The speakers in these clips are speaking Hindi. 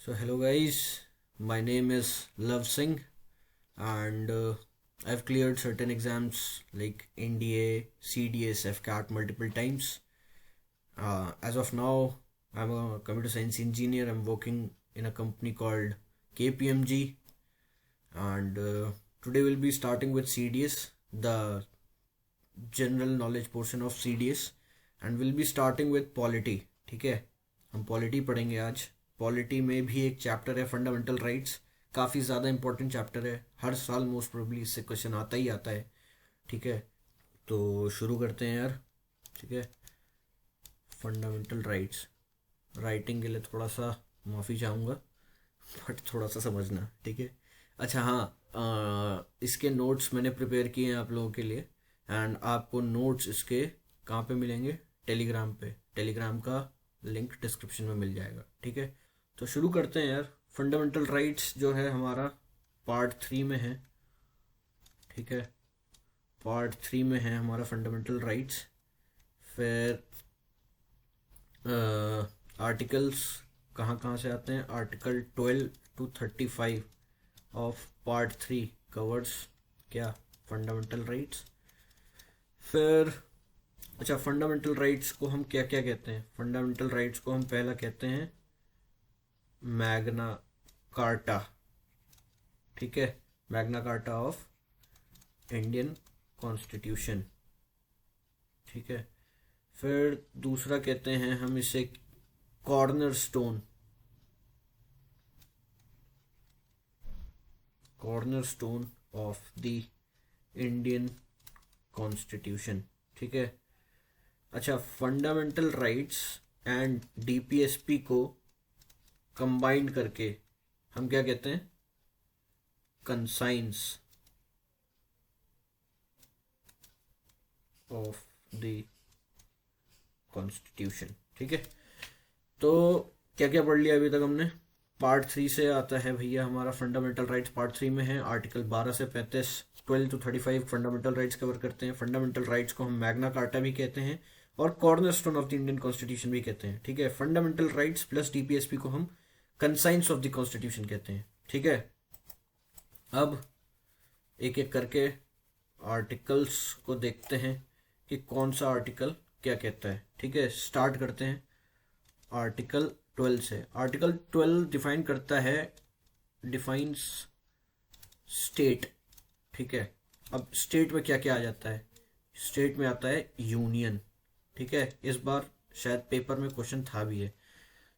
So hello guys, my name is Love Singh and I've cleared certain exams like NDA, CDS, FCAT multiple times. As of now, I'm a computer science engineer. I'm working in a company called KPMG and today we'll be starting with CDS, the general knowledge portion of CDS and we'll be starting with polity. ठीक है, हम पॉलिटी पढ़ेंगे आज. पॉलिटी में भी एक चैप्टर है फंडामेंटल राइट्स. काफ़ी ज़्यादा इंपॉर्टेंट चैप्टर है, हर साल मोस्ट प्रोबेबली इससे क्वेश्चन आता ही आता है. ठीक है, तो शुरू करते हैं यार. ठीक है, फंडामेंटल राइट्स. राइटिंग के लिए थोड़ा सा माफ़ी चाहूँगा बट थोड़ा सा समझना. ठीक है, अच्छा हाँ, इसके नोट्स मैंने प्रिपेयर किए हैं आप लोगों के लिए एंड आपको नोट्स इसके कहाँ पे मिलेंगे? टेलीग्राम पे. टेलीग्राम का लिंक डिस्क्रिप्शन में मिल जाएगा. ठीक है, तो शुरू करते हैं यार. फंडामेंटल राइट्स जो है हमारा पार्ट 3 में है. ठीक है, पार्ट 3 में है हमारा फंडामेंटल राइट्स. फिर आर्टिकल्स कहाँ कहाँ से आते हैं? Article 12 to 35 of part 3 covers क्या? Fundamental rights. फिर अच्छा, फंडामेंटल राइट्स को हम क्या क्या कहते हैं? फंडामेंटल राइट्स को हम पहला कहते हैं मैग्ना कार्टा. ठीक है, Magna carta of Indian constitution. ठीक है, फिर दूसरा कहते हैं हम इसे corner stone. Corner stone of the Indian constitution. ठीक है, अच्छा, फंडामेंटल राइट्स एंड डीपीएसपी को कंबाइंड करके हम क्या कहते हैं? Conscience of the constitution. ठीक है, तो क्या क्या पढ़ लिया अभी तक हमने? पार्ट 3 से आता है भैया हमारा फंडामेंटल राइट्स. पार्ट 3 में है आर्टिकल 12 से 35, 12 to 35 फंडामेंटल राइट्स कवर करते हैं. फंडामेंटल राइट्स को हम मैग्ना कार्टा भी कहते हैं और corner stone of the Indian constitution भी कहते हैं. ठीक है, फंडामेंटल राइट्स प्लस डीपीएसपी को हम कंसाइंस ऑफ द कॉन्स्टिट्यूशन कहते हैं. ठीक है, अब एक एक करके आर्टिकल्स को देखते हैं कि कौन सा आर्टिकल क्या कहता है. ठीक है, स्टार्ट करते हैं आर्टिकल 12 से. आर्टिकल 12 डिफाइन करता है, डिफाइंस स्टेट. ठीक है, अब स्टेट में क्या क्या आ जाता है? स्टेट में आता है यूनियन. ठीक है, इस बार शायद पेपर में क्वेश्चन था भी है.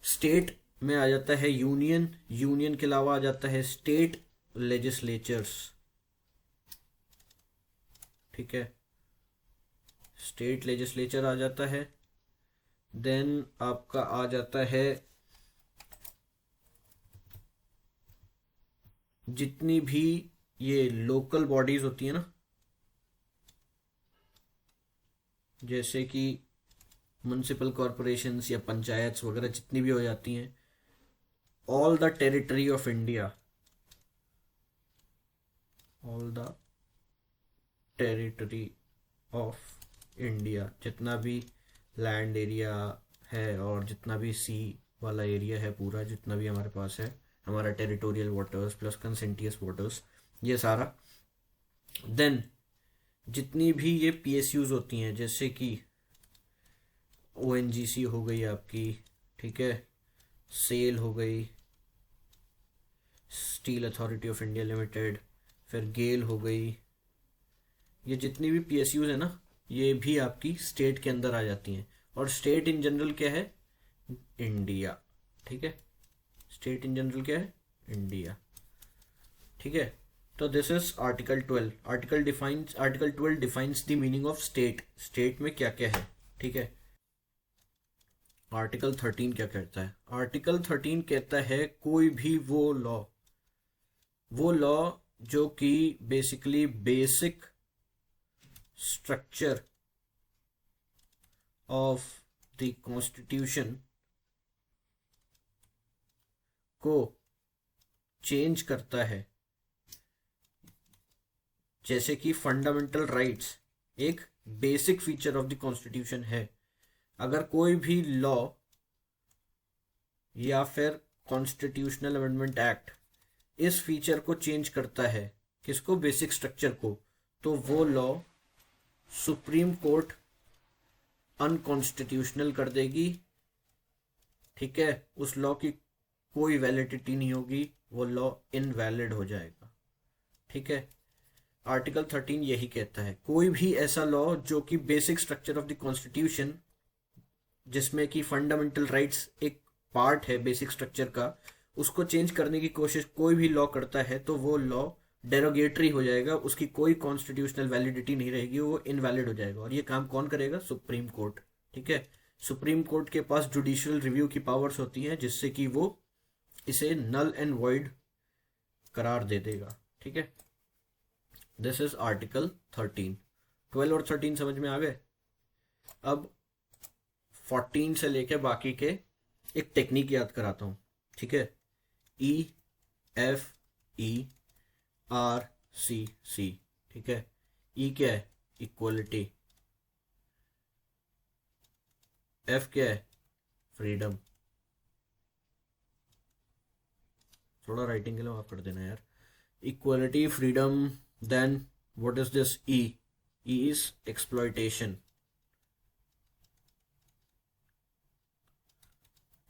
स्टेट में आ जाता है यूनियन. यूनियन के अलावा आ जाता है स्टेट लेजिस्लेचर्स. ठीक है, स्टेट लेजिस्लेचर आ जाता है. देन आपका आ जाता है जितनी भी ये लोकल बॉडीज होती है ना, जैसे कि म्युनिसिपल कॉरपोरेशंस या पंचायत वगैरह जितनी भी हो जाती हैं, all the territory of India. All the territory of India, जितना भी लैंड एरिया है और जितना भी सी वाला एरिया है, पूरा जितना भी हमारे पास है, हमारा टेरिटोरियल वाटर्स प्लस कंसेंटियस वाटर्स, ये सारा. देन जितनी भी ये पीएसयूज होती हैं, जैसे कि ओएनजीसी हो गई आपकी. ठीक है, सेल हो गई, steel authority of India limited, फिर गेल हो गई. ये जितनी भी पीएसयूज है ना, ये भी आपकी स्टेट के अंदर आ जाती हैं. और स्टेट इन जनरल क्या है? इंडिया. ठीक है, स्टेट इन जनरल क्या है? इंडिया. ठीक है, तो this is article 12. Article 12 defines the meaning of state. State में क्या क्या है. ठीक है, आर्टिकल 13 क्या कहता है? आर्टिकल 13 कहता है कोई भी वो लॉ जो कि basically basic structure of the constitution को चेंज करता है. जैसे कि फंडामेंटल राइट्स एक basic feature of the constitution है. अगर कोई भी लॉ या फिर कॉन्स्टिट्यूशनल अमेंडमेंट एक्ट इस फीचर को चेंज करता है, किसको, बेसिक स्ट्रक्चर को, तो वो लॉ सुप्रीम कोर्ट अनकॉन्स्टिट्यूशनल कर देगी। ठीक है, उस लॉ की कोई वैलिडिटी नहीं होगी, वो लॉ इनवैलिड हो जाएगा। ठीक है, आर्टिकल 13 यही कहता है, कोई भी ऐसा लॉ जो कि basic structure of the constitution, जिसमें कि फंडामेंटल राइट्स एक पार्ट है बेसिक स्ट्रक्चर का, उसको चेंज करने की कोशिश कोई भी लॉ करता है तो वो लॉ डेरोगेटरी हो जाएगा, उसकी कोई कॉन्स्टिट्यूशनल वैलिडिटी नहीं रहेगी, वो इनवैलिड हो जाएगा। और ये काम कौन करेगा, सुप्रीम कोर्ट। ठीक है, सुप्रीम कोर्ट के पास जुडिशियल रिव्यू की पावर्स होती हैं, जिससे कि वो इसे नल एंड वॉइड करार दे देगा। ठीक है, दिस इज आर्टिकल 13। 12 और 13 समझ में आ गए। अब 14 से लेके बाकी के एक टेक्निक याद कराता हूं। ठीक है, EFERCC। ठीक है, ई क्या है, इक्वलिटी, एफ क्या है, फ्रीडम। थोड़ा राइटिंग के लिए माफ कर देना यार। Equality, freedom, then what is this, E is exploitation.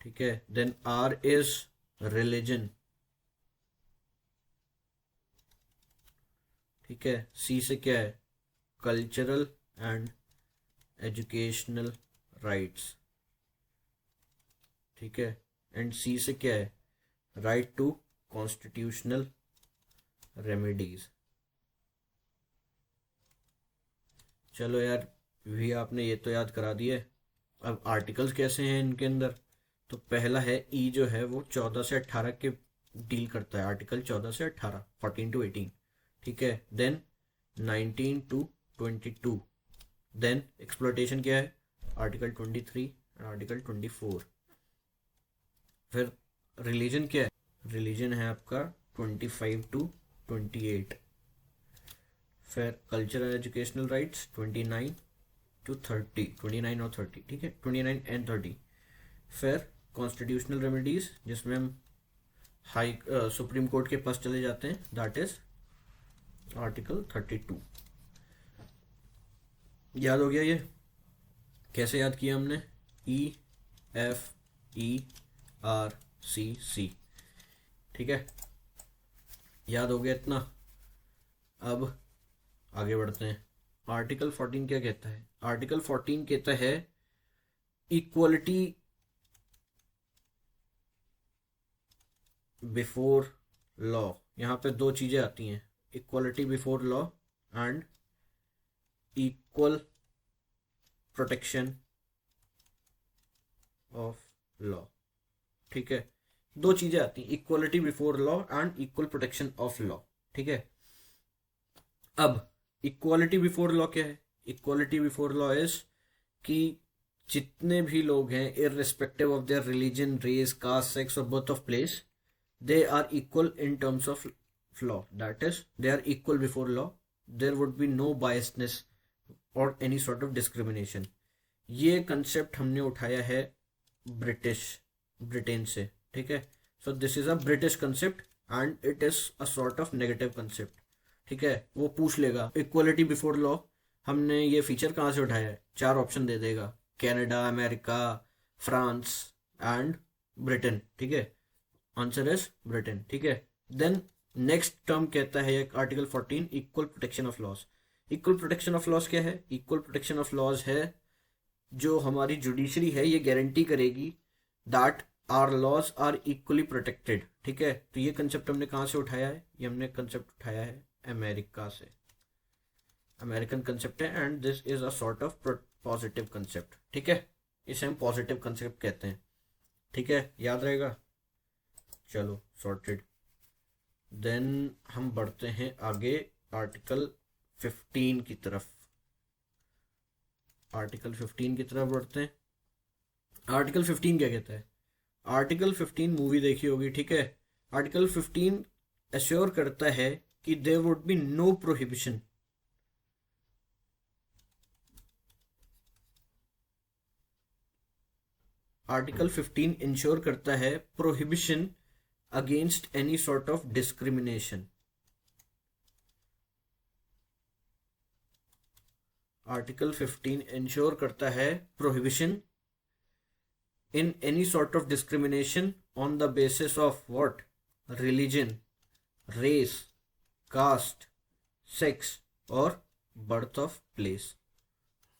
ठीक है, देन आर इज रिलीजन। ठीक है, सी से क्या है, कल्चरल एंड एजुकेशनल राइट्स। ठीक है, एंड सी से क्या है, राइट टू कॉन्स्टिट्यूशनल रेमेडीज। चलो यार, भी आपने ये तो याद करा दिए। अब आर्टिकल्स कैसे हैं इनके अंदर, तो पहला है ई, जो है वो 14 से 18 के डील करता है, आर्टिकल 14 से 18, 14 to 18। ठीक है, देन 19 to 22। देन एक्सप्लोइटेशन क्या है, आर्टिकल 23 एंड आर्टिकल 24। फिर रिलीजन क्या है, रिलीजन है आपका 25 to 28। फिर culture and educational rights 29 to 30, 29 और 30। ठीक है, 29 एंड 30। फिर कॉन्स्टिट्यूशनल रेमेडीज, जिसमें हम हाई सुप्रीम कोर्ट के पास चले जाते हैं, दैट इज आर्टिकल 32। याद हो गया ये, कैसे याद किया हमने, EFERCC। ठीक है, याद हो गया इतना। अब आगे बढ़ते हैं। आर्टिकल 14 क्या कहता है, आर्टिकल 14 कहता है इक्वलिटी बिफोर लॉ। यहाँ पे दो चीजें आती हैं, equality before law and equal protection of law. ठीक है, दो चीजें आती हैं, equality before law and equal protection of law. ठीक है, अब इक्वालिटी बिफोर लॉ क्या है, इक्वालिटी बिफोर लॉ इज कि जितने भी लोग हैं, irrespective of their religion, race, caste, sex और birth of place, they are equal in terms of law. That is, they are equal before law. There would be no biasness or any sort of discrimination. ये कंसेप्ट हमने उठाया है ब्रिटेन से। ठीक है, so this is a British concept and it is a sort of negative concept. ठीक है, वो पूछ लेगा इक्वलिटी बिफोर लॉ हमने ये फीचर कहाँ से उठाया है, 4 ऑप्शन दे देगा, Canada, America, France and Britain. ठीक है, आंसर इज ब्रिटेन। ठीक है, देन नेक्स्ट टर्म कहता है article 14, equal protection of laws. Equal protection of laws क्या है, इक्वल प्रोटेक्शन ऑफ लॉज है जो हमारी जुडिशरी है, ये गारंटी करेगी that are laws are equally protected. ठीक है, तो ये कंसेप्ट हमने कहाँ से उठाया है, ये हमने कंसेप्ट उठाया है अमेरिका से, अमेरिकन कंसेप्ट है and this is a sort of positive concept. ठीक है, इसे हम पॉजिटिव कंसेप्ट कहते हैं। ठीक है, याद रहेगा। चलो सॉर्टेड। देन हम बढ़ते हैं आगे आर्टिकल 15 की तरफ, आर्टिकल 15 की तरफ बढ़ते हैं। आर्टिकल 15 क्या कहता है, आर्टिकल 15 मूवी देखी होगी। ठीक है, आर्टिकल 15 एश्योर करता है कि there would be no prohibition article 15 ensure करता है prohibition against any sort of discrimination. Article 15 ensure करता है prohibition in any sort of discrimination on the basis of what, religion, race, caste, sex और बर्थ ऑफ प्लेस।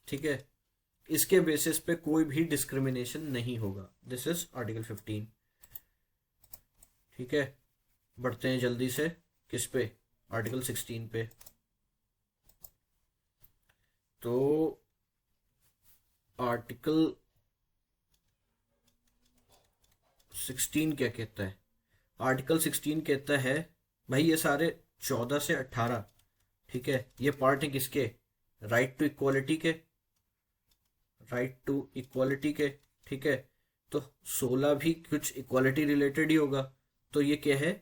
ठीक है, इसके बेसिस पे कोई भी डिस्क्रिमिनेशन नहीं होगा। This is article 15। ठीक है, बढ़ते हैं जल्दी से किस पे, आर्टिकल 16 पे। तो आर्टिकल 16 क्या कहता है? आर्टिकल 16 कहता है, भाई ये सारे 14 से 18, ठीक है, ये पार्ट है किसके, राइट टू इक्वालिटी के, राइट टू इक्वालिटी के। ठीक है, तो 16 भी कुछ इक्वालिटी रिलेटेड ही होगा। तो ये क्या है,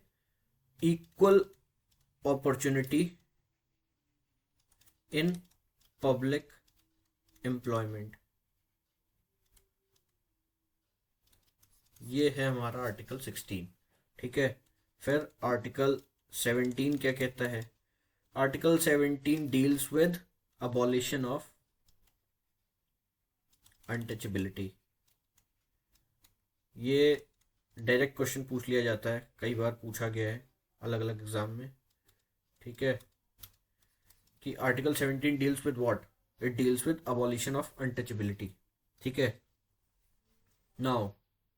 equal opportunity in public employment. ये है हमारा आर्टिकल 16। ठीक है, फिर आर्टिकल 17 क्या कहता है? Article 17 deals with abolition of untouchability. ये डायरेक्ट क्वेश्चन पूछ लिया जाता है, कई बार पूछा गया है अलग अलग एग्जाम में। ठीक है, कि article 17 deals with what, it deals with abolition of untouchability. ठीक है, नाउ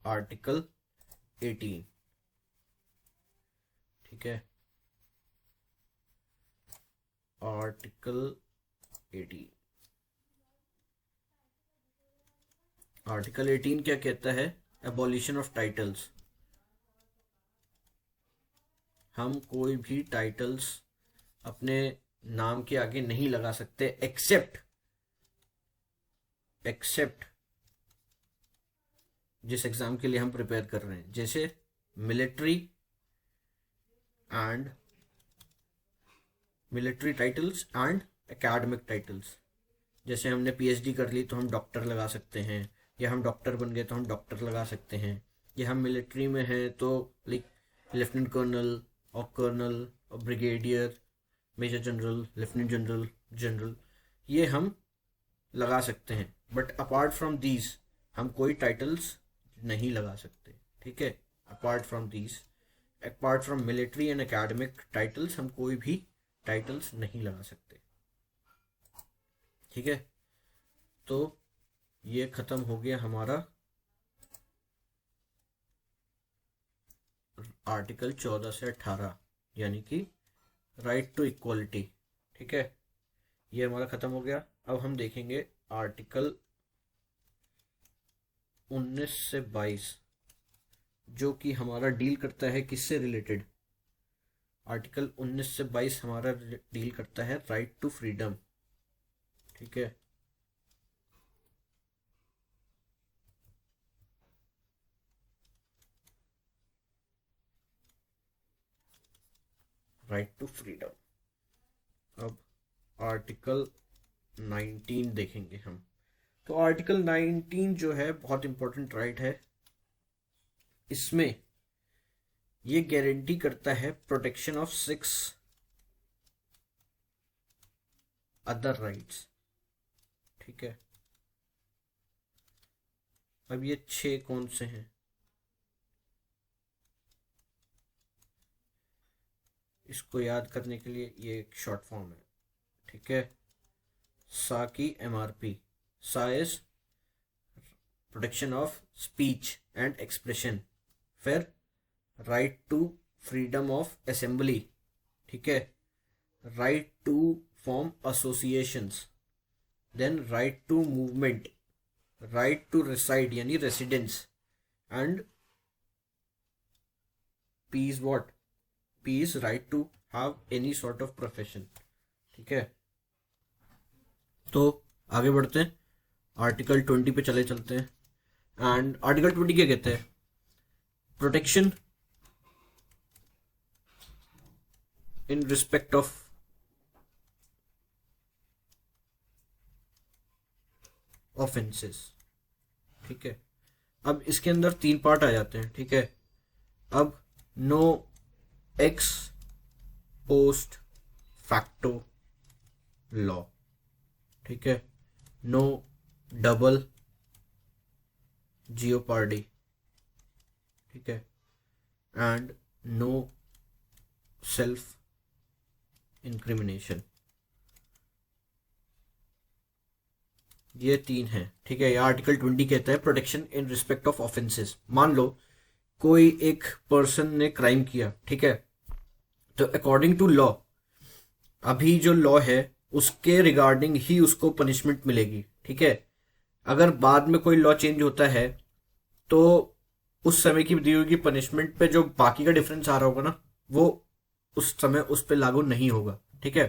आर्टिकल 18। ठीक है, आर्टिकल 18, आर्टिकल 18 क्या कहता है? Abolition of titles. हम कोई भी टाइटल्स अपने नाम के आगे नहीं लगा सकते एक्सेप्ट जिस एग्जाम के लिए हम प्रिपेयर कर रहे हैं, जैसे military titles and academic titles. जैसे हमने पीएचडी कर ली तो हम डॉक्टर लगा सकते हैं, या हम डॉक्टर बन गए तो हम डॉक्टर लगा सकते हैं, या हम मिलिट्री में हैं तो लाइक लेफ्टिनेंट कर्नल और कर्नल और brigadier, major general, lieutenant general, general, ये हम लगा सकते हैं। बट अपार्ट फ्रॉम दीज हम कोई टाइटल्स नहीं लगा सकते। ठीक है, apart from military and academic titles हम कोई भी टाइटल्स नहीं लगा सकते। ठीक है, तो ये खत्म हो गया हमारा आर्टिकल 14 से 18, यानी कि राइट टू इक्वालिटी। ठीक है, ये हमारा खत्म हो गया। अब हम देखेंगे आर्टिकल 19 से 22, जो कि हमारा डील करता है किससे रिलेटेड? आर्टिकल 19 से 22 हमारा डील करता है राइट टू फ्रीडम। ठीक है, राइट टू फ्रीडम। अब आर्टिकल 19 देखेंगे हम। तो आर्टिकल 19 जो है बहुत इंपॉर्टेंट राइट है। इसमें ये गारंटी करता है प्रोटेक्शन ऑफ 6 अदर राइट्स। ठीक है, अब ये 6 कौन से हैं? इसको याद करने के लिए ये एक शॉर्ट फॉर्म है। ठीक है, सा की एमआरपी, सा is protection of speech and expression, फिर right to freedom of assembly, ठीक है, right to form associations, then right to movement, right to reside यानी residence, and piece what, piece right to have any sort of profession. ठीक है, तो आगे बढ़ते हैं, आर्टिकल 20 पे चलते हैं। एंड आर्टिकल 20 क्या कहते हैं? Protection in respect of offences. ठीक है, अब इसके अंदर 3 पार्ट आ जाते हैं, ठीक है। अब no ex post facto law, ठीक है। नो डबल जियोपार्डी, ठीक है। एंड नो सेल्फ इंक्रिमिनेशन, ये 3 हैं, ठीक है। यह आर्टिकल 20 कहता है protection in respect of offences. मान लो कोई एक पर्सन ने क्राइम किया, ठीक है, तो अकॉर्डिंग टू लॉ, अभी जो लॉ है उसके रिगार्डिंग ही उसको पनिशमेंट मिलेगी, ठीक है। अगर बाद में कोई लॉ चेंज होता है तो उस समय की दी हुई पनिशमेंट पे जो बाकी का डिफरेंस आ रहा होगा ना, वो उस समय उस पर लागू नहीं होगा, ठीक है।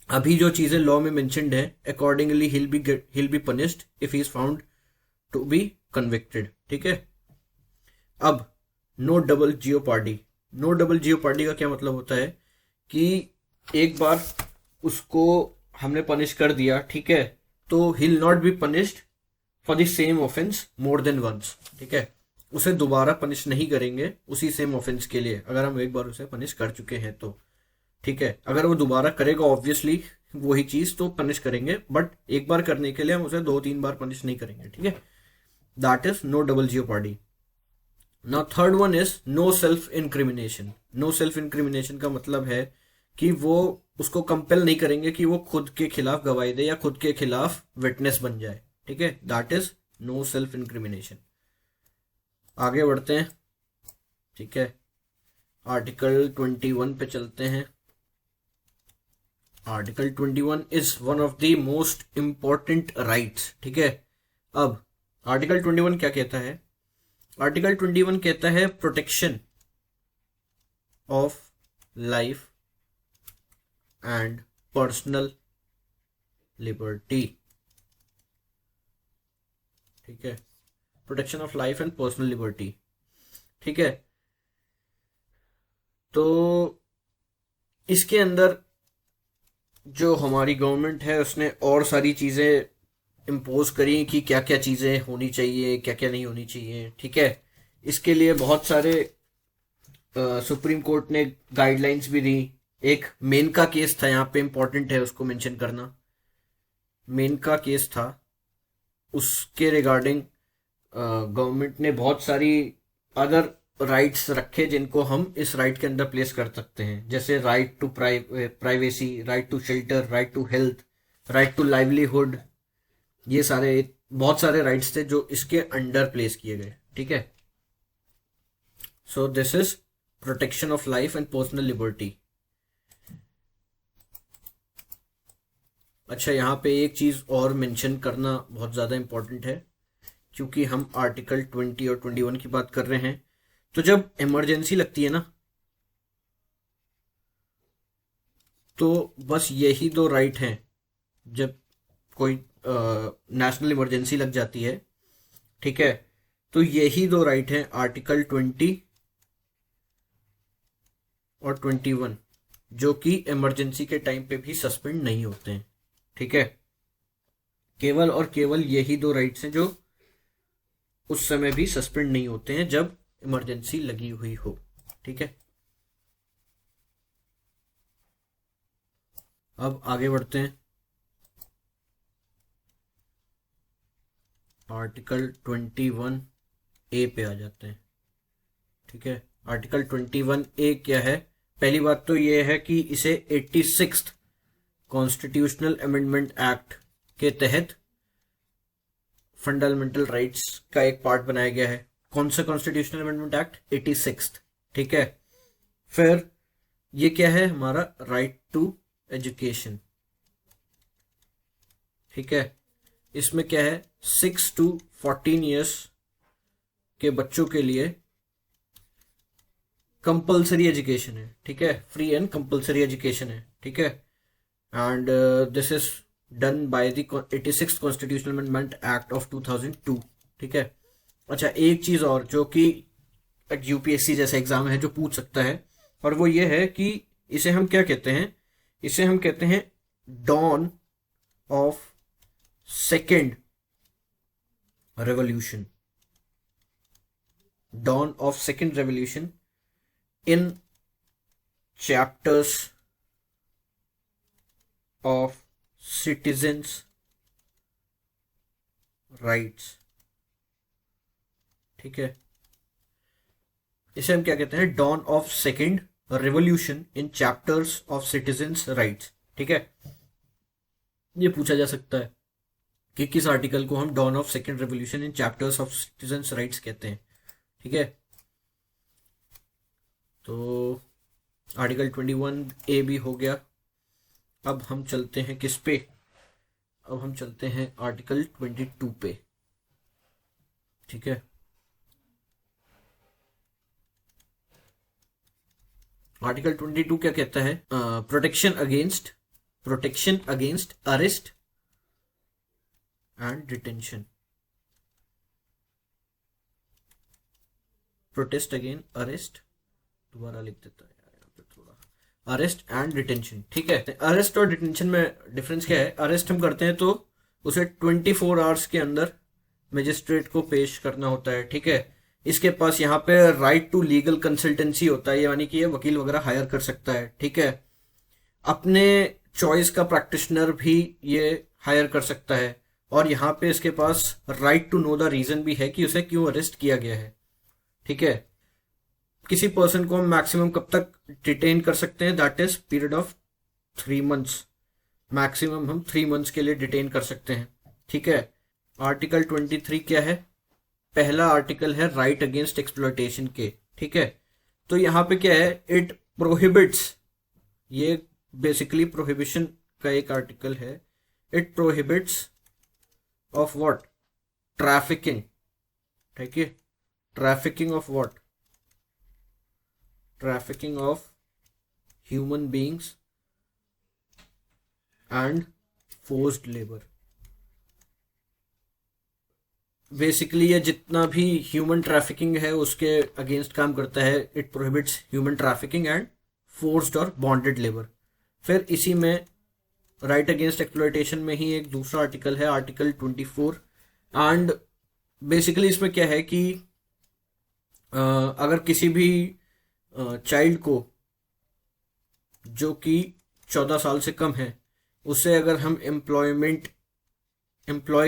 अभी जो चीजें लॉ में मेंशन्ड है, accordingly he'll be punished if he is found to be convicted, ठीक है। अब no double jeopardy. No double jeopardy का क्या मतलब होता है कि एक बार उसको हमने पनिश कर दिया, ठीक है, तो he'll not be punished for the same offence more than once, ठीक है। उसे दोबारा पनिश नहीं करेंगे उसी सेम ऑफेंस के लिए, अगर हम एक बार उसे पनिश कर चुके हैं तो, ठीक है। अगर वो दोबारा करेगा ऑब्वियसली वही चीज तो पनिश करेंगे, बट एक बार करने के लिए हम उसे 2-3 बार पनिश नहीं करेंगे, ठीक है। That is no double jeopardy. Now third one is no self incrimination. No self incrimination का मतलब है कि वो उसको कंपेल नहीं करेंगे कि वो खुद के खिलाफ गवाही दे या खुद के खिलाफ विटनेस बन जाए, ठीक है। That is no self incrimination. आगे बढ़ते हैं, ठीक है। आर्टिकल 21 पे चलते हैं। Article 21 is one of the most important rights, ठीक है। अब आर्टिकल 21 क्या कहता है? आर्टिकल 21 कहता है protection of life and personal liberty, ठीक है। Protection of life and personal liberty, ठीक है। तो इसके अंदर जो हमारी गवर्नमेंट है उसने और सारी चीजें इम्पोज करी कि क्या क्या चीजें होनी चाहिए, क्या क्या नहीं होनी चाहिए, ठीक है। इसके लिए बहुत सारे सुप्रीम कोर्ट ने गाइडलाइंस भी दी। एक मेनका केस था, यहाँ पे इंपॉर्टेंट है उसको मेंशन करना। मेनका केस था, उसके रिगार्डिंग गवर्नमेंट ने बहुत सारी अदर राइट्स रखे जिनको हम इस राइट के अंदर प्लेस कर सकते हैं, जैसे right to privacy, right to shelter, right to health, right to livelihood. ये सारे बहुत सारे राइट्स थे जो इसके अंडर प्लेस किए गए, ठीक है। So this is protection of life and personal liberty. अच्छा, यहाँ पे एक चीज और मेंशन करना बहुत ज्यादा इंपॉर्टेंट है, क्योंकि हम आर्टिकल 20 और 21 की बात कर रहे हैं। तो जब इमरजेंसी लगती है ना, तो बस यही 2 राइट हैं। जब कोई नेशनल इमरजेंसी लग जाती है, ठीक है, तो यही 2 राइट हैं, आर्टिकल 20 और 21, जो कि इमरजेंसी के टाइम पे भी सस्पेंड नहीं होते हैं, ठीक है। केवल और केवल यही 2 राइट्स हैं जो उस समय भी सस्पेंड नहीं होते हैं जब इमरजेंसी लगी हुई हो, ठीक है। अब आगे बढ़ते हैं, आर्टिकल 21A पे आ जाते हैं, ठीक है। आर्टिकल 21A क्या है? पहली बात तो यह है कि इसे 86th कॉन्स्टिट्यूशनल अमेंडमेंट एक्ट के तहत फंडामेंटल राइट्स का एक पार्ट बनाया गया है। कौन सा कॉन्स्टिट्यूशनल अमेंडमेंट एक्ट? 86th, ठीक है। फिर ये क्या है? हमारा राइट टू एजुकेशन, ठीक है। इसमें क्या है? 6 to 14 ईयर्स के बच्चों के लिए कंपल्सरी एजुकेशन है, ठीक है। फ्री एंड कंपल्सरी एजुकेशन है, ठीक है। And this is done by the 86th constitutional amendment act of 2002, ठीक है। अच्छा, एक चीज और जो कि यूपीएससी जैसा एग्जाम है जो पूछ सकता है, और वो ये है कि इसे हम क्या कहते हैं? इसे हम कहते हैं dawn of second revolution, dawn of second revolution in chapters of citizens rights। ठीक है, इसे हम क्या कहते हैं, dawn of second revolution in chapters of citizens rights. ठीक है, ये पूछा जा सकता है कि किस आर्टिकल को हम dawn of second revolution in chapters of citizens rights कहते हैं। ठीक है, तो आर्टिकल 21A भी हो गया। अब हम चलते हैं किस पे, अब हम चलते हैं आर्टिकल 22 पे। ठीक है, आर्टिकल 22 क्या कहता है, protection against arrest and detention. Protest against arrest, दोबारा लिख देता है यहाँ पे थोड़ा, अरेस्ट एंड डिटेंशन। ठीक है, अरेस्ट और डिटेंशन में डिफरेंस क्या है, अरेस्ट हम करते हैं तो उसे 24 आवर्स के अंदर मजिस्ट्रेट को पेश करना होता है। ठीक है, इसके पास यहाँ पे राइट टू लीगल कंसल्टेंसी होता है, यानी कि ये वकील वगैरह हायर कर सकता है। ठीक है, अपने चॉइस का प्रैक्टिशनर भी ये हायर कर सकता है, और यहाँ पे इसके पास right to know the reason भी है कि उसे क्यों अरेस्ट किया गया है। ठीक है, किसी पर्सन को हम मैक्सिमम कब तक डिटेन कर सकते हैं, that is period of 3 months. Maximum हम 3 मंथ्स के लिए डिटेन कर सकते हैं। ठीक है, आर्टिकल 23 क्या है, पहला आर्टिकल है राइट अगेंस्ट एक्सप्लॉयटेशन के। ठीक है, तो यहाँ पे क्या है, इट प्रोहिबिट्स, ये बेसिकली प्रोहिबिशन का एक आर्टिकल है। It prohibits of what, trafficking. ठीक है, trafficking of what, trafficking of human beings and forced labour. Basically ये जितना भी ह्यूमन ट्रैफिकिंग है उसके अगेंस्ट काम करता है। It prohibits human trafficking and forced और बॉन्डेड लेबर। फिर इसी में राइट अगेंस्ट एक्सप्लॉयटेशन में ही एक दूसरा आर्टिकल है, आर्टिकल 24। एंड बेसिकली इसमें क्या है कि अगर किसी भी चाइल्ड को जो कि 14 साल से कम है, उसे अगर हम एम्प्लॉय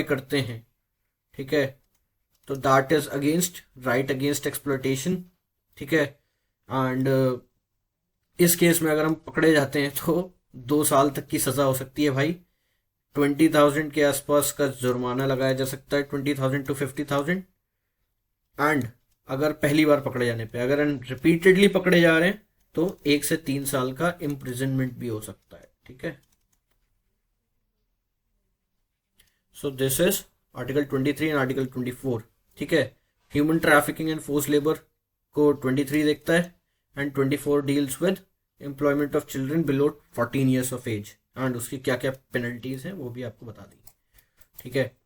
करते हैं, ठीक है, तो that is against right against exploitation. ठीक है, एंड इस केस में अगर हम पकड़े जाते हैं तो 2 साल तक की सजा हो सकती है भाई। 20,000 के आसपास का जुर्माना लगाया जा सकता है, 20,000 to 50,000। एंड अगर पहली बार पकड़े जाने पे, अगर रिपीटेडली पकड़े जा रहे हैं तो 1 से 3 साल का इम्प्रिजनमेंट भी हो सकता है। ठीक है, so this is article 23 and article 24। ठीक है, human trafficking and force labour को 23 देखता है, and 24 deals with employment of children below 14 years of age, and उसकी क्या क्या पेनल्टीज हैं वो भी आपको बता दी। ठीक है,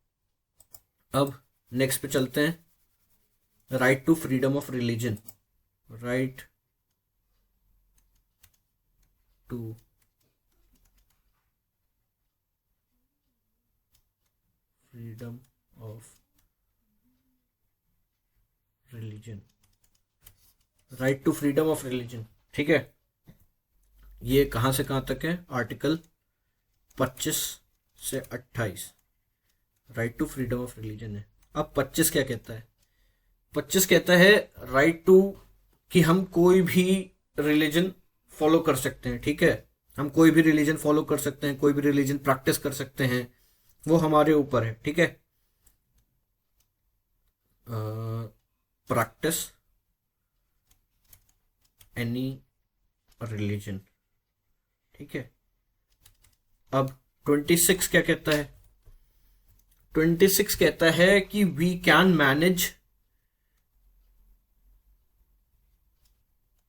अब नेक्स्ट पे चलते हैं, right to freedom of religion. Right to freedom of religion, right to freedom of religion. ठीक है, ये कहां से कहां तक है, आर्टिकल 25 से 28 right to freedom of religion है। अब 25 क्या कहता है, 25 कहता है राइट टू, कि हम कोई भी रिलीजन फॉलो कर सकते हैं। ठीक है, हम कोई भी रिलीजन फॉलो कर सकते हैं, कोई भी रिलीजन प्रैक्टिस कर सकते हैं, वो हमारे ऊपर है। ठीक है, प्रैक्टिस एनी रिलीजन। ठीक है, अब 26 क्या कहता है, 26 कहता है कि we can manage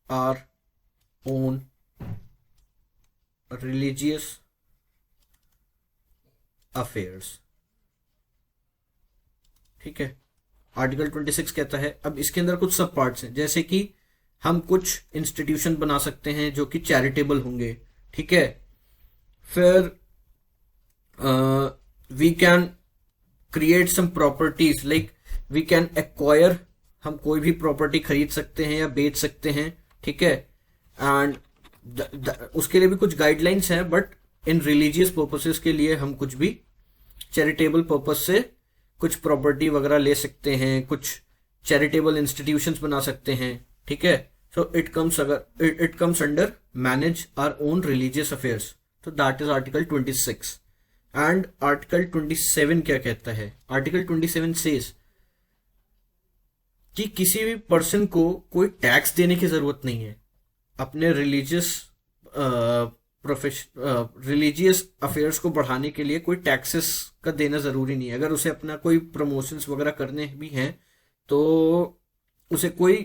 our own religious affairs. ठीक है, आर्टिकल 26 कहता है, अब इसके अंदर कुछ सब पार्ट्स हैं, जैसे कि हम कुछ इंस्टीट्यूशन बना सकते हैं जो कि चैरिटेबल होंगे। ठीक है, फिर we can create some properties like we can acquire, हम कोई भी प्रॉपर्टी खरीद सकते हैं या बेच सकते हैं, ठीक है। एंड उसके लिए भी कुछ गाइडलाइंस हैं, बट इन रिलीजियस पर्पसेस के लिए हम कुछ भी चैरिटेबल पर्पस से कुछ प्रॉपर्टी वगैरह ले सकते हैं, कुछ चैरिटेबल इंस्टीट्यूशंस बना सकते हैं, ठीक है। So it comes under manage our own religious affairs. तो that is article 26। And article 27 क्या कहता है? आर्टिकल 27 सेज कि किसी भी पर्सन को कोई टैक्स देने की जरूरत नहीं है अपने रिलीजियस अफेयर्स को बढ़ाने के लिए। कोई टैक्सेस का देना जरूरी नहीं है। अगर उसे अपना कोई प्रमोशंस वगैरह करने भी हैं तो उसे कोई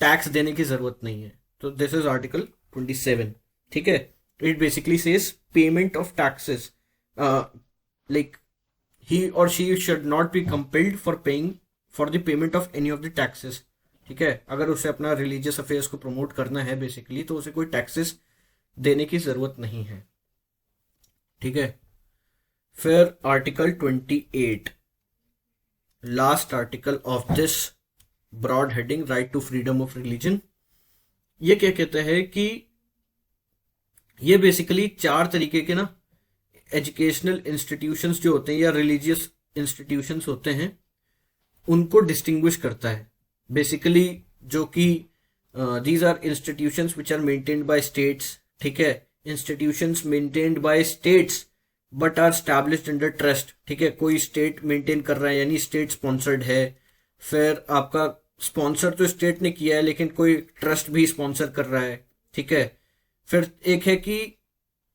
टैक्स देने की जरूरत नहीं है। तो दिस इज आर्टिकल 27, ठीक है। It basically says payment of taxes, like he और she should not be compelled for paying for the payment of any of the taxes, ठीक है। अगर उसे अपना रिलीजियस अफेयर्स को प्रमोट करना है बेसिकली, तो उसे कोई टैक्सेस देने की जरूरत नहीं है, ठीक है। फिर article 28, last article of this broad heading, right to freedom of religion. ये क्या कहता है कि ये बेसिकली 4 तरीके के ना एजुकेशनल इंस्टीट्यूशंस जो होते हैं या रिलीजियस इंस्टीट्यूशंस होते हैं उनको डिस्टिंग्विश करता है बेसिकली, जो कि these are institutions which are maintained by states, ठीक है। Institutions maintained by states but are established under trust, ठीक है। कोई स्टेट मेंटेन कर रहा है यानी स्टेट स्पॉन्सर्ड है। फिर आपका स्पॉन्सर तो स्टेट ने किया है लेकिन कोई ट्रस्ट भी स्पॉन्सर कर रहा है, ठीक है। फिर एक है कि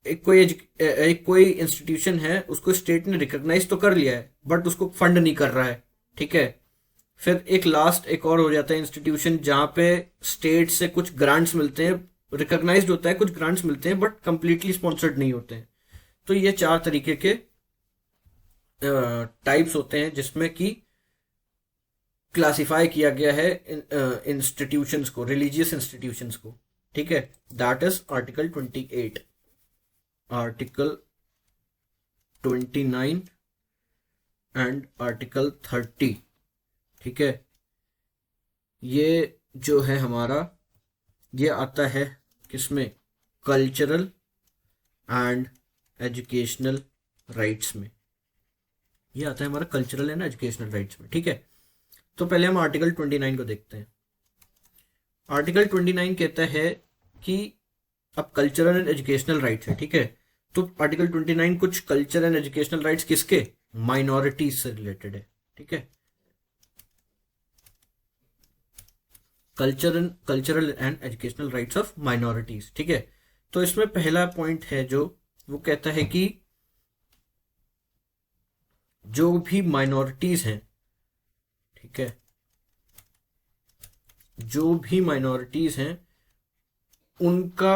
एक कोई इंस्टीट्यूशन है, उसको स्टेट ने रिकॉग्नाइज तो कर लिया है बट उसको फंड नहीं कर रहा है, ठीक है। फिर एक और हो जाता है इंस्टीट्यूशन जहां पे स्टेट से कुछ ग्रांट्स मिलते हैं, रिकॉग्नाइज्ड होता है, कुछ ग्रांट्स मिलते हैं बट कंप्लीटली स्पॉन्सर्ड नहीं होते हैं। तो ये 4 तरीके के टाइप्स होते हैं जिसमें कि क्लासिफाई किया गया है इंस्टीट्यूशंस को, रिलीजियस इंस्टीट्यूशंस को, ठीक है। That is article 28। Article 29 and article 30, ठीक है। ये जो है हमारा, ये आता है किसमें? कल्चरल एंड एजुकेशनल राइट्स में। ये आता है हमारा कल्चरल एंड एजुकेशनल राइट्स में, ठीक है। तो पहले हम आर्टिकल 29 को देखते हैं। आर्टिकल 29 कहता है कि अब कल्चरल एंड एजुकेशनल राइट्स है, ठीक है। तो आर्टिकल 29 कुछ कल्चर एंड एजुकेशनल राइट्स किसके? माइनॉरिटीज से रिलेटेड है, ठीक है। Cultural and educational rights of minorities, ठीक है। तो इसमें पहला पॉइंट है जो वो कहता है कि जो भी माइनॉरिटीज हैं, ठीक है, जो भी माइनॉरिटीज हैं उनका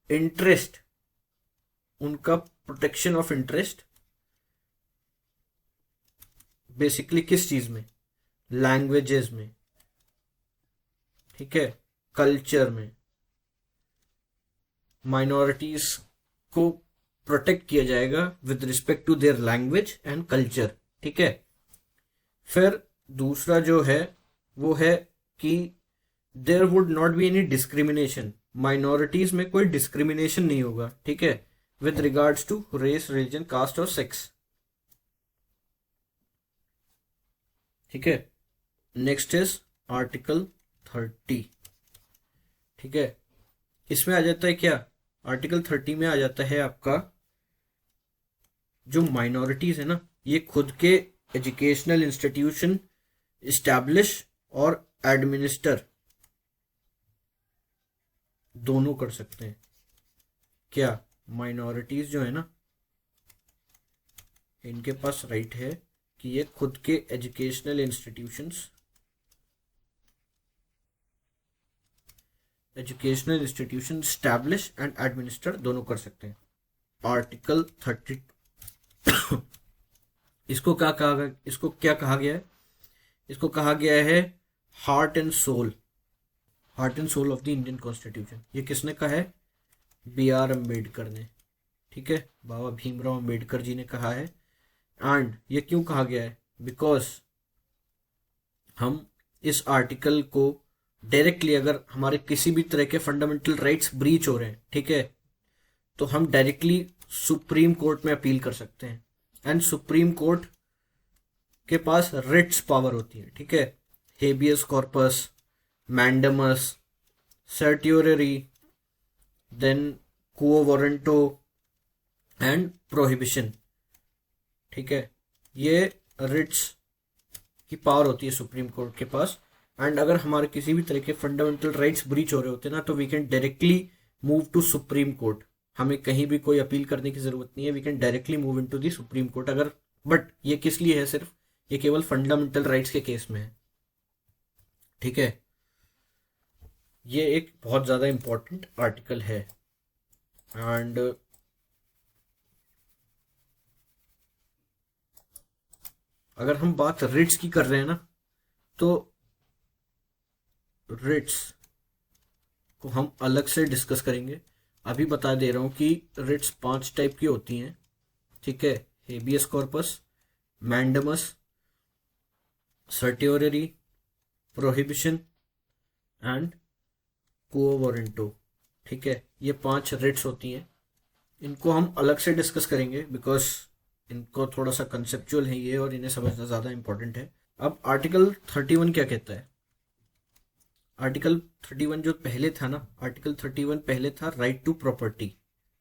इंटरेस्ट, उनका प्रोटेक्शन ऑफ इंटरेस्ट बेसिकली किस चीज में? लैंग्वेजेस में, ठीक है, कल्चर में। माइनॉरिटीज को प्रोटेक्ट किया जाएगा with respect to their language and culture, ठीक है। फिर दूसरा जो है वो है कि there would not be any discrimination, minorities में कोई डिस्क्रिमिनेशन नहीं होगा, ठीक है, with regards to race, religion, caste और सेक्स, ठीक है। नेक्स्ट इज आर्टिकल 30, ठीक है। इसमें आ जाता है क्या? आर्टिकल 30 में आ जाता है आपका जो माइनॉरिटीज है ना, ये खुद के एजुकेशनल इंस्टीट्यूशन इस्टेब्लिश और एडमिनिस्टर दोनों कर सकते हैं। क्या माइनॉरिटीज जो है ना, इनके पास राइट है कि ये खुद के educational institutions establish and administer दोनों कर सकते हैं। आर्टिकल 30 इसको क्या कहा गया है? इसको कहा गया है heart and soul of the Indian constitution. ये किसने कहा है? B.R. अम्बेडकर ने, ठीक है, बाबा भीमराव अम्बेडकर जी ने कहा है। एंड ये क्यों कहा गया है? बिकॉज हम इस आर्टिकल को डायरेक्टली, अगर हमारे किसी भी तरह के फंडामेंटल राइट्स ब्रीच हो रहे हैं, ठीक है, तो हम डायरेक्टली सुप्रीम कोर्ट में अपील कर सकते हैं। एंड सुप्रीम कोर्ट के पास रिट्स पावर होती है, ठीक है, habeas corpus, mandamus, certiorari, then quo warranto and prohibition, ठीक है, ये रिट्स की पावर होती है सुप्रीम कोर्ट के पास। एंड अगर हमारे किसी भी तरह के फंडामेंटल राइट्स ब्रीच हो रहे होते हैं ना, तो we can directly move to supreme court. हमें कहीं भी कोई अपील करने की जरूरत नहीं है, we can directly move into the supreme court. अगर, बट ये किस लिए है, सिर्फ ये केवल फंडामेंटल राइट्स के केस में है, ठीक है। ये एक बहुत ज्यादा इंपॉर्टेंट आर्टिकल है। एंड अगर हम बात रिट्स की कर रहे हैं ना, तो रिट्स को हम अलग से डिस्कस करेंगे। अभी बता दे रहा हूं कि रिट्स 5 टाइप की होती हैं, ठीक है, habeas corpus, mandamus, certiorari, prohibition and quo warranto, ठीक है। ये 5 रिट्स होती हैं, इनको हम अलग से डिस्कस करेंगे बिकॉज इनको थोड़ा सा कंसेप्चुअल है ये, और इन्हें समझना ज़्यादा इंपॉर्टेंट है। अब आर्टिकल 31 क्या कहता है? आर्टिकल 31 जो पहले था ना, आर्टिकल 31 पहले था राइट टू प्रॉपर्टी,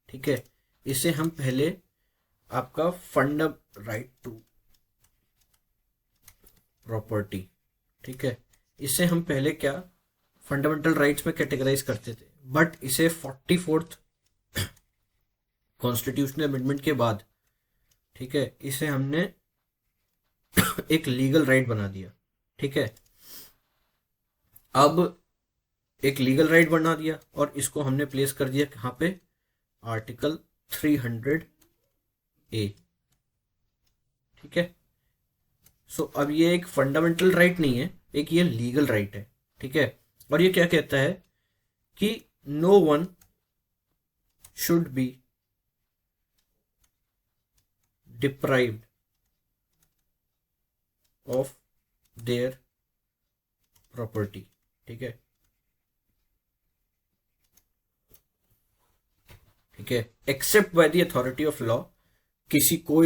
ठीक है। इसे हम पहले आपका फंड राइट टू प्रॉपर्टी, ठीक है, इसे हम पहले क्या फंडामेंटल राइट्स में कैटेगराइज करते थे, बट इसे 44th कॉन्स्टिट्यूशनल अमेंडमेंट के बाद, ठीक है, इसे हमने एक लीगल राइट बना दिया, ठीक है। अब एक लीगल राइट बना दिया और इसको हमने प्लेस कर दिया कहाँ पे? आर्टिकल 300A, ठीक है। सो अब ये एक फंडामेंटल राइट नहीं है, एक ये लीगल राइट है, ठीक है। और ये क्या कहता है कि no one should be deprived of their property, ठीक है, ठीक है, except by the authority of law. किसी को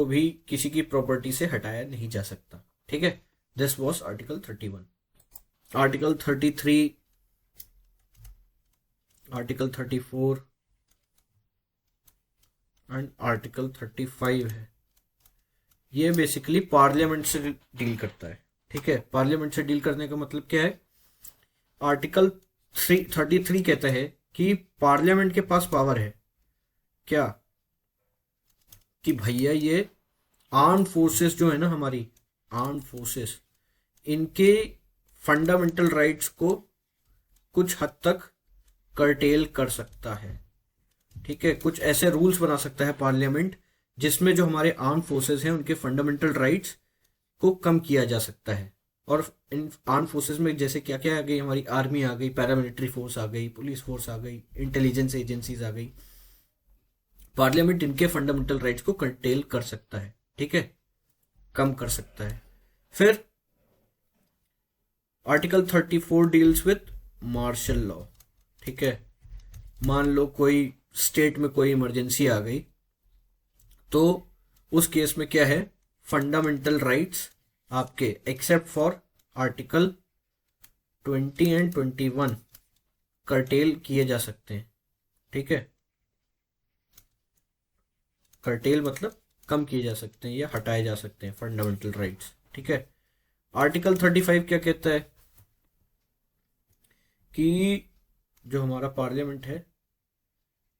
भी किसी की प्रॉपर्टी से हटाया नहीं जा सकता, ठीक है। This was article 31। Article 33, article 34 and article 35 है। ये बेसिकली पार्लियामेंट से डील करता है, ठीक है। पार्लियामेंट से डील करने का मतलब क्या है? आर्टिकल 33 कहता है कि पार्लियामेंट के पास पावर है क्या, कि भैया ये आर्म फोर्सेस जो है ना, हमारी आर्म फोर्सेस, इनके फंडामेंटल राइट्स को कुछ हद तक कर्टेल कर सकता है, ठीक है। कुछ ऐसे रूल्स बना सकता है पार्लियामेंट जिसमें जो हमारे आर्म फोर्सेस हैं उनके फंडामेंटल राइट्स को कम किया जा सकता है। और इन आर्म फोर्सेस में जैसे क्या क्या आ गई, हमारी आर्मी आ गई, पैरामिलिट्री फोर्स आ गई, पुलिस फोर्स आ गई, इंटेलिजेंस एजेंसीज आ गई। पार्लियामेंट इनके फंडामेंटल राइट्स को कर्टेल कर सकता है, ठीक है, कम कर सकता है। फिर article 34 deals with martial law, ठीक है। मान लो कोई स्टेट में कोई इमरजेंसी आ गई, तो उस केस में क्या है, फंडामेंटल राइट्स आपके except for article 20 and 21 cartel किए जा सकते हैं, ठीक है। कर्टेल मतलब कम किए जा सकते हैं या हटाए जा सकते हैं फंडामेंटल राइट्स, ठीक है। आर्टिकल 35 क्या कहता है कि जो हमारा पार्लियामेंट है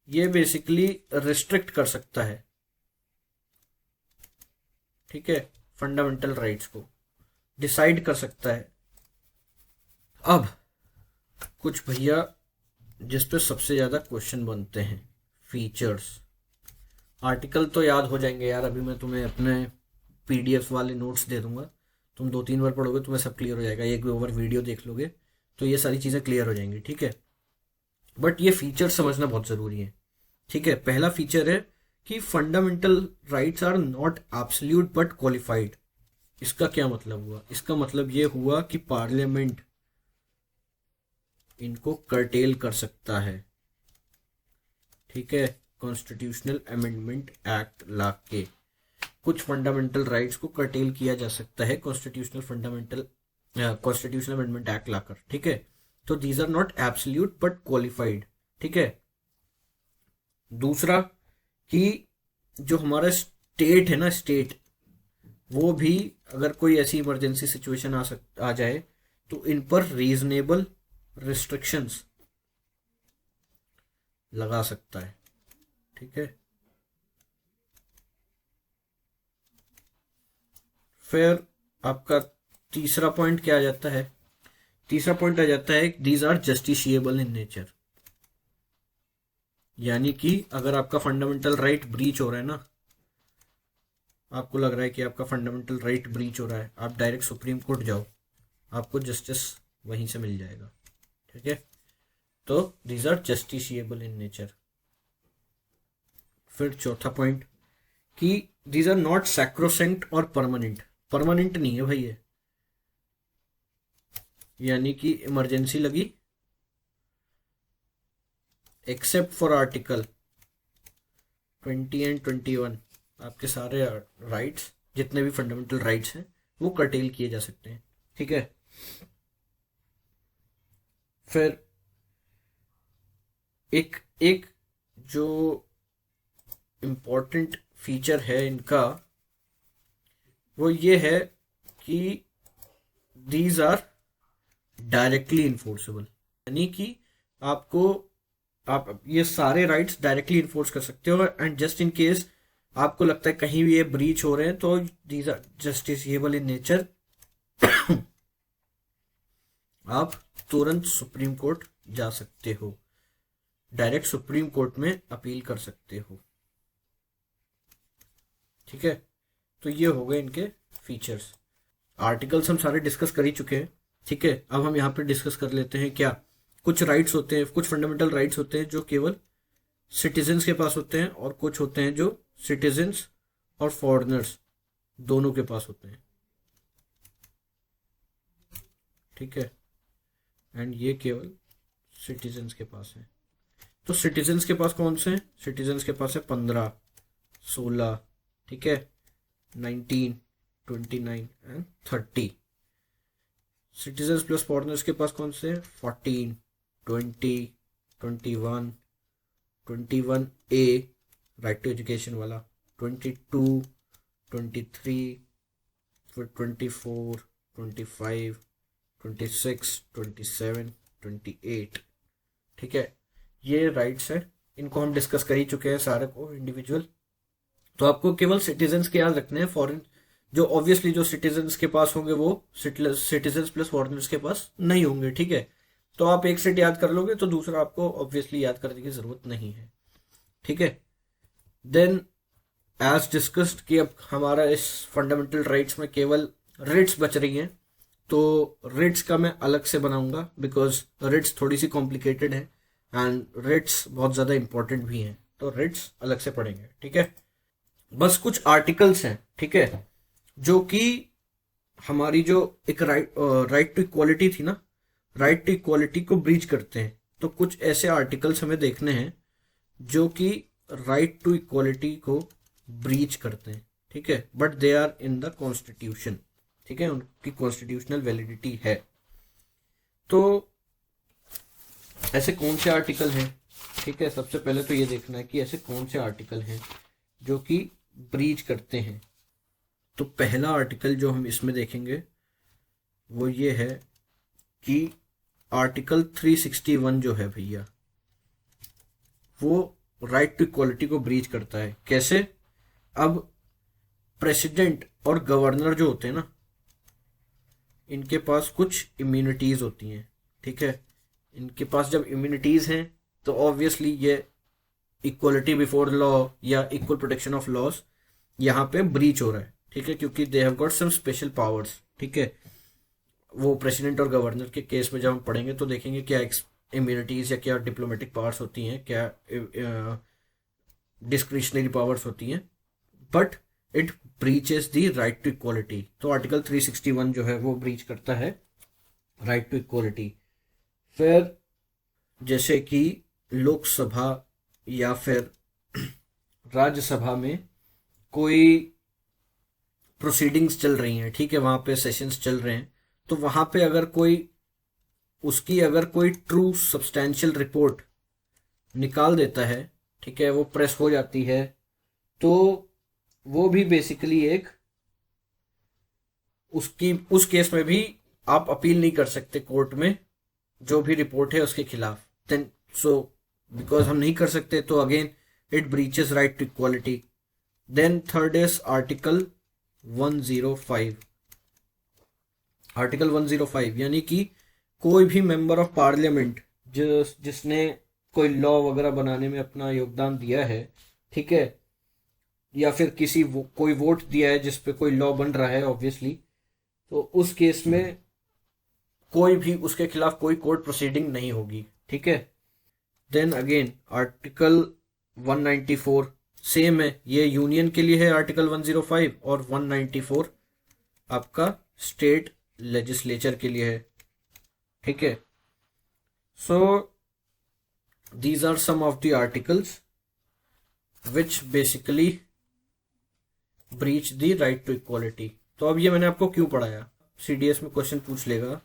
ये बेसिकली रिस्ट्रिक्ट कर सकता है, ठीक है, फंडामेंटल राइट्स को डिसाइड कर सकता है। अब कुछ भैया जिस पे सबसे ज्यादा क्वेश्चन बनते हैं, फीचर्स। आर्टिकल तो याद हो जाएंगे यार, अभी मैं तुम्हें अपने पीडीएफ वाले नोट्स दे दूंगा, तुम 2-3 बार पढ़ोगे तुम्हें सब क्लियर हो जाएगा, एक ओवर वीडियो देख लोगे तो ये सारी चीज़ें क्लियर हो जाएंगी, ठीक है। बट ये फीचर समझना बहुत ज़रूरी है, ठीक है। पहला फीचर है कि fundamental rights are not absolute but qualified, इसका क्या मतलब हुआ? इसका मतलब ये हुआ कि पार्लियामेंट इनको कर्टेल कर सकता है, ठीक है, कॉन्स्टिट्यूशनल अमेंडमेंट एक्ट ला के कुछ फंडामेंटल राइट्स को कर्टेल किया जा सकता है कॉन्स्टिट्यूशनल अमेंडमेंट एक्ट लाकर, ठीक है। तो these are not absolute but qualified, ठीक है। दूसरा कि जो हमारा स्टेट है ना, स्टेट, वो भी अगर कोई ऐसी इमरजेंसी सिचुएशन आ जाए तो इन पर रीजनेबल रिस्ट्रिक्शंस लगा सकता है, ठीक है। फिर आपका तीसरा पॉइंट क्या आ जाता है? तीसरा पॉइंट आ जाता है these are justiciable in nature. यानी कि अगर आपका फंडामेंटल राइट ब्रीच हो रहा है ना, आपको लग रहा है कि आपका फंडामेंटल राइट ब्रीच हो रहा है, आप डायरेक्ट सुप्रीम कोर्ट जाओ, आपको जस्टिस वहीं से मिल जाएगा, ठीक है। तो these are justiciable in nature. फिर चौथा पॉइंट कि दीज आर नॉट सैक्रोसेंट और परमानेंट। परमानेंट नहीं है भाई ये, यानी कि इमरजेंसी लगी, एक्सेप्ट फॉर आर्टिकल 20 एंड 21, आपके सारे राइट्स, जितने भी फंडामेंटल राइट्स हैं, वो कर्टेल किए जा सकते हैं, ठीक है। फिर एक एक जो इम्पोर्टेंट फीचर है इनका, वो ये है कि दीज आर डायरेक्टली इन्फोर्सेबल। यानी कि आपको, आप ये सारे राइट्स डायरेक्टली इन्फोर्स कर सकते हो, एंड जस्ट इन केस आपको लगता है कहीं भी ये ब्रीच हो रहे हैं तो these are justiciable in nature, आप तुरंत सुप्रीम कोर्ट जा सकते हो, डायरेक्ट सुप्रीम कोर्ट में अपील कर सकते हो, ठीक है। तो ये हो गए इनके फीचर्स। आर्टिकल्स हम सारे डिस्कस कर ही चुके हैं, ठीक है। अब हम यहाँ पे डिस्कस कर लेते हैं क्या कुछ राइट्स होते हैं, कुछ फंडामेंटल राइट्स होते हैं जो केवल सिटीजन्स के पास होते हैं, और कुछ होते हैं जो सिटीजन्स और फॉरेनर्स दोनों के पास होते हैं, ठीक है। एंड ये केवल सिटीजन्स के पास है। तो सिटीजन्स के पास कौन से हैं? सिटीजन्स के पास है 15, 16, ठीक है, 19, 29 एंड 30। सिटीजन्स प्लस फॉरेनर्स के पास कौन से हैं? 14, 20, 21, 21A राइट टू एजुकेशन वाला, 22, 23, फिर 24, 25, 26, 27, 28, ठीक है। ये राइट्स है, इनको हम डिस्कस कर ही चुके हैं सारे को इंडिविजुअल। तो आपको केवल सिटीजन्स के याद रखने हैं, फॉरेन जो ऑब्वियसली जो सिटीजन्स के पास होंगे वो सिटीजन्स प्लस फॉरेनर्स के पास नहीं होंगे, ठीक है। तो आप एक सेट याद कर लोगे तो दूसरा आपको ऑब्वियसली याद करने की जरूरत नहीं है, ठीक है। देन एज डिस्कस्ड कि अब हमारा इस फंडामेंटल राइट्स में केवल रिट्स बच रही हैं, तो रिट्स का मैं अलग से बनाऊंगा, बिकॉज रिट्स थोड़ी सी कॉम्प्लिकेटेड है एंड रिट्स बहुत ज़्यादा इंपॉर्टेंट भी हैं, तो रिट्स अलग से पढ़ेंगे, ठीक है। बस कुछ आर्टिकल्स हैं, ठीक है, जो कि हमारी जो एक राइट टू इक्वालिटी थी ना, राइट टू इक्वालिटी को ब्रीच करते हैं। तो कुछ ऐसे आर्टिकल्स हमें देखने हैं जो कि राइट टू इक्वालिटी को ब्रीच करते हैं, ठीक है, but they are in the constitution, ठीक है, उनकी कॉन्स्टिट्यूशनल वैलिडिटी है। तो ऐसे कौन से आर्टिकल हैं, ठीक है। सबसे पहले तो ये देखना है कि ऐसे कौन से आर्टिकल हैं जो कि ब्रीच करते हैं। तो पहला आर्टिकल जो हम इसमें देखेंगे वो ये है कि आर्टिकल 361 जो है भैया, वो राइट टू इक्वालिटी को ब्रीच करता है। कैसे? अब प्रेसिडेंट और गवर्नर जो होते हैं ना, इनके पास कुछ इम्यूनिटीज होती हैं, ठीक है। इनके पास जब इम्यूनिटीज हैं तो ऑब्वियसली ये इक्वलिटी बिफोर लॉ या इक्वल प्रोटेक्शन ऑफ लॉज यहाँ पे ब्रीच हो रहा है, ठीक है, क्योंकि they have got some special powers, ठीक है। वो प्रेसिडेंट और गवर्नर के केस में जब हम पढ़ेंगे तो देखेंगे क्या इम्यूनिटीज या क्या डिप्लोमेटिक पावर्स होती हैं, क्या डिस्क्रिशनरी पावर्स होती हैं, but it breaches the right to equality. तो आर्टिकल 361 जो है वो ब्रीच करता है राइट टू इक्वालिटी। फिर जैसे कि लोकसभा या फिर राज्यसभा में कोई प्रोसीडिंग्स चल रही हैं, ठीक है, वहां पे सेशंस चल रहे हैं, तो वहां पे अगर कोई उसकी अगर कोई ट्रू सब्सटैंशियल रिपोर्ट निकाल देता है, ठीक है, वो प्रेस हो जाती है, तो वो भी बेसिकली एक उसकी उस केस में भी आप अपील नहीं कर सकते कोर्ट में जो भी रिपोर्ट है उसके खिलाफ। देन सो बिकॉज हम नहीं कर सकते तो again it breaches right to equality. Then third is article 105। Article 105 यानी कि कोई भी मेंबर ऑफ पार्लियामेंट जिसने कोई लॉ वगैरह बनाने में अपना योगदान दिया है, ठीक है, या फिर कोई वोट दिया है जिस पे कोई लॉ बन रहा है ऑब्वियसली, तो उस केस में कोई भी उसके खिलाफ कोई कोर्ट प्रोसीडिंग नहीं होगी, ठीक है। देन अगेन आर्टिकल 194 सेम है, ये यूनियन के लिए है आर्टिकल 105, और 194 आपका स्टेट लेजिस्लेचर के लिए है, ठीक है। So these are some of the articles which basically breach the right to equality. तो अब ये मैंने आपको क्यों पढ़ाया, सीडीएस में क्वेश्चन पूछ लेगा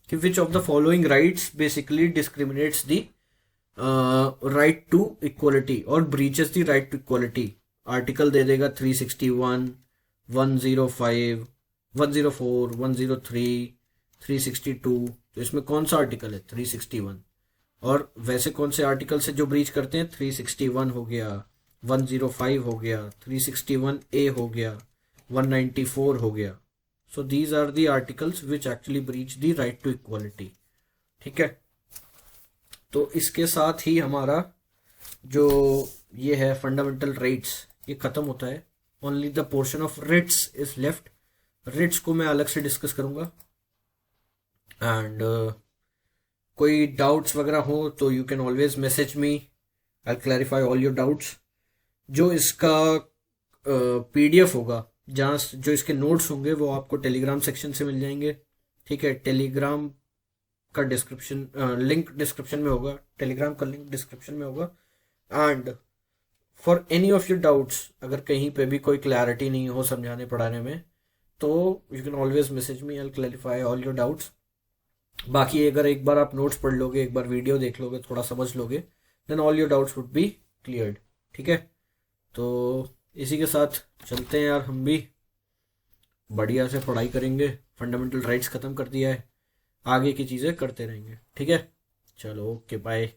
कि which of the following rights basically discriminates the right to equality और breaches the right to equality. Article दे देगा 361, 105, 104, 103, 362। तो इसमें कौन सा आर्टिकल है? 361। और वैसे कौन से आर्टिकल से जो ब्रीच करते हैं? 361 हो गया, 105 हो गया, 361A हो गया, 194 हो गया। So these are the articles which actually breach the right to equality, ठीक है। तो इसके साथ ही हमारा जो ये है फंडामेंटल राइट्स ये खत्म होता है। Only the portion of writs is left. Writs को मैं अलग से डिस्कस करूंगा। एंड कोई डाउट्स वगैरह हो तो you can always message me, I clarify all your doubts. जो इसका पीडीएफ होगा, जहाँ जो इसके नोट्स होंगे वो आपको टेलीग्राम सेक्शन से मिल जाएंगे, ठीक है। टेलीग्राम का डिस्क्रिप्शन लिंक डिस्क्रिप्शन में होगा, टेलीग्राम का लिंक डिस्क्रिप्शन में होगा। And for any of your doubts, अगर कहीं पे भी कोई क्लैरिटी नहीं हो समझाने पढ़ाने में, तो you can always message me, I clarify all your doubts. बाकी अगर एक बार आप नोट्स पढ़ लोगे, एक बार वीडियो देख लोगे, थोड़ा समझ लोगे, then all your doubts would be cleared, ठीक है। तो इसी के साथ चलते हैं यार, हम भी बढ़िया से पढ़ाई करेंगे। फंडामेंटल राइट्स खत्म कर दिया है, आगे की चीज़ें करते रहेंगे, ठीक है। चलो ओके बाय।